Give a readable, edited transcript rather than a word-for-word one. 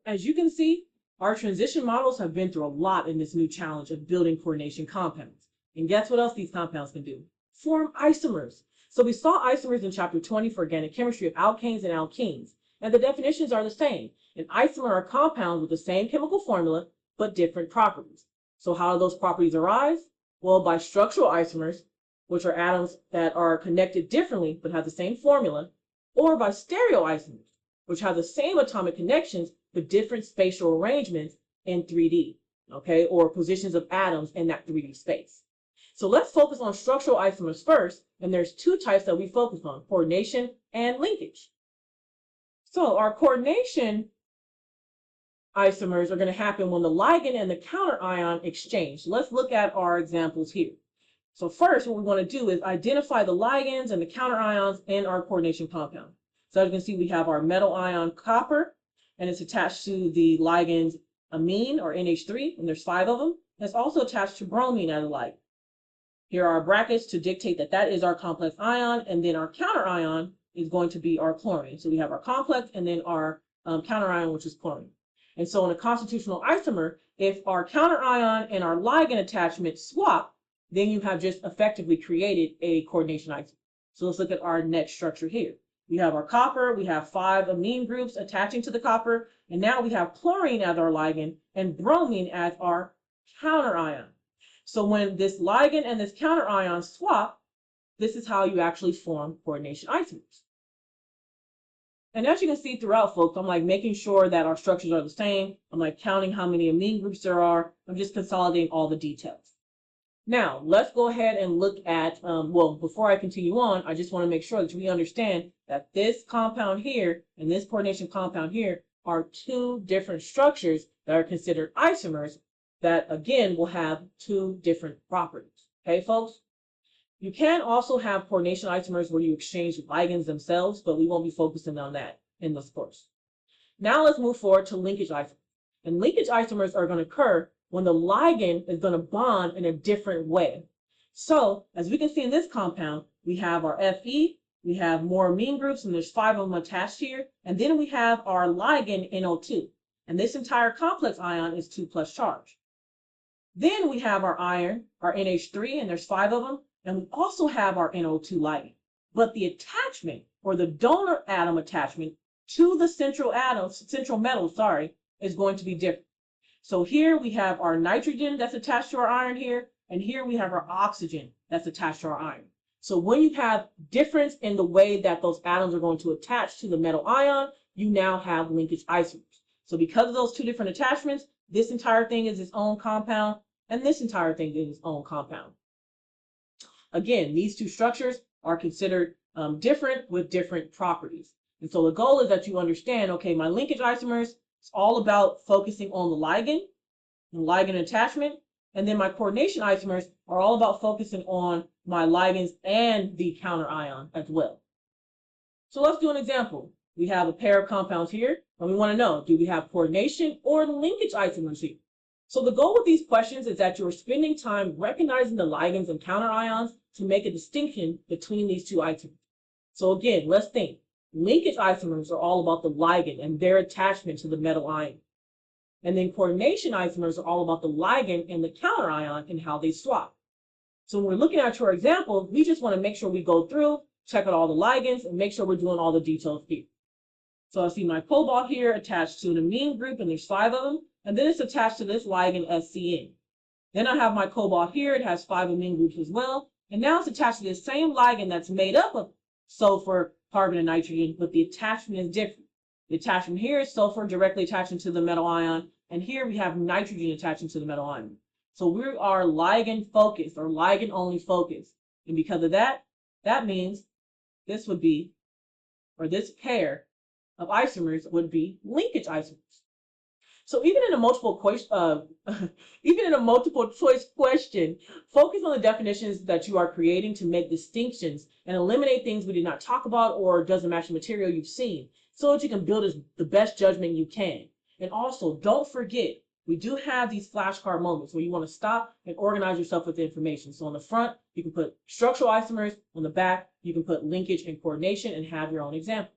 as you can see, our transition models have been through a lot in this new challenge of building coordination compounds. And guess what else these compounds can do? Form isomers. So we saw isomers in chapter 20 for organic chemistry of alkanes and alkenes. And the definitions are the same. An isomer are compounds with the same chemical formula, but different properties. So how do those properties arise? Well, by structural isomers, which are atoms that are connected differently but have the same formula, or by stereoisomers, which have the same atomic connections but different spatial arrangements in 3D, okay, or positions of atoms in that 3D space. So let's focus on structural isomers first, and there's two types that we focus on, coordination and linkage. So our coordination isomers are going to happen when the ligand and the counter ion exchange. Let's look at our examples here. So first, what we want to do is identify the ligands and the counter ions in our coordination compound. So as you can see, we have our metal ion copper, and it's attached to the ligand amine or NH3, and there's 5 of them. And it's also attached to bromine as a ligand. Here are our brackets to dictate that that is our complex ion, and then our counter ion is going to be our chlorine. So we have our complex and then our counter ion, which is chlorine. And so in a constitutional isomer, if our counter ion and our ligand attachment swap, then you have just effectively created a coordination isomer. So let's look at our next structure here. We have our copper, we have 5 amine groups attaching to the copper, and now we have chlorine as our ligand and bromine as our counter ion. So when this ligand and this counter ion swap, this is how you actually form coordination isomers. And as you can see throughout, folks, I'm like making sure that our structures are the same. I'm like counting how many amine groups there are. I'm just consolidating all the details. Now, let's go ahead and look at, well, before I continue on, I just want to make sure that we understand that this compound here and this coordination compound here are 2 different structures that are considered isomers that, again, will have 2 different properties. Okay, folks? You can also have coordination isomers where you exchange ligands themselves, but we won't be focusing on that in this course. Now let's move forward to linkage isomers. And linkage isomers are going to occur when the ligand is going to bond in a different way. So, as we can see in this compound, we have our Fe, we have more amine groups, and there's 5 of them attached here, and then we have our ligand NO2. And this entire complex ion is 2+ charge. Then we have our iron, our NH3, and there's 5 of them, and we also have our NO2 ligand. But the attachment, or the donor atom attachment to the central metal, is going to be different. So here we have our nitrogen that's attached to our iron here, and here we have our oxygen that's attached to our iron. So when you have difference in the way that those atoms are going to attach to the metal ion, you now have linkage isomers. So because of those 2 different attachments, this entire thing is its own compound, and this entire thing is its own compound. Again, these 2 structures are considered different with different properties. And so the goal is that you understand, okay, my linkage isomers, it's all about focusing on the ligand attachment, and then my coordination isomers are all about focusing on my ligands and the counter ion as well. So let's do an example. We have a pair of compounds here, and we want to know, do we have coordination or linkage isomers here? So the goal with these questions is that you're spending time recognizing the ligands and counter ions to make a distinction between these 2 isomers. So again, let's think. Linkage isomers are all about the ligand and their attachment to the metal ion. And then coordination isomers are all about the ligand and the counter ion and how they swap. So when we're looking at your example, we just want to make sure we go through, check out all the ligands, and make sure we're doing all the details here. So I see my cobalt here attached to an amine group, and there's 5 of them, and then it's attached to this ligand SCN. Then I have my cobalt here, it has 5 amine groups as well, and now it's attached to the same ligand that's made up of sulfur, carbon, and nitrogen, but the attachment is different. The attachment here is sulfur directly attaching to the metal ion, and here we have nitrogen attaching to the metal ion. So we are ligand focused or ligand only focused. And because of that, that means this would be, or this pair of isomers would be linkage isomers. So even in a multiple choice question, focus on the definitions that you are creating to make distinctions and eliminate things we did not talk about or doesn't match the material you've seen, so that you can build the best judgment you can. And also, don't forget, we do have these flashcard moments where you want to stop and organize yourself with the information. So on the front, you can put structural isomers. On the back, you can put linkage and coordination and have your own example.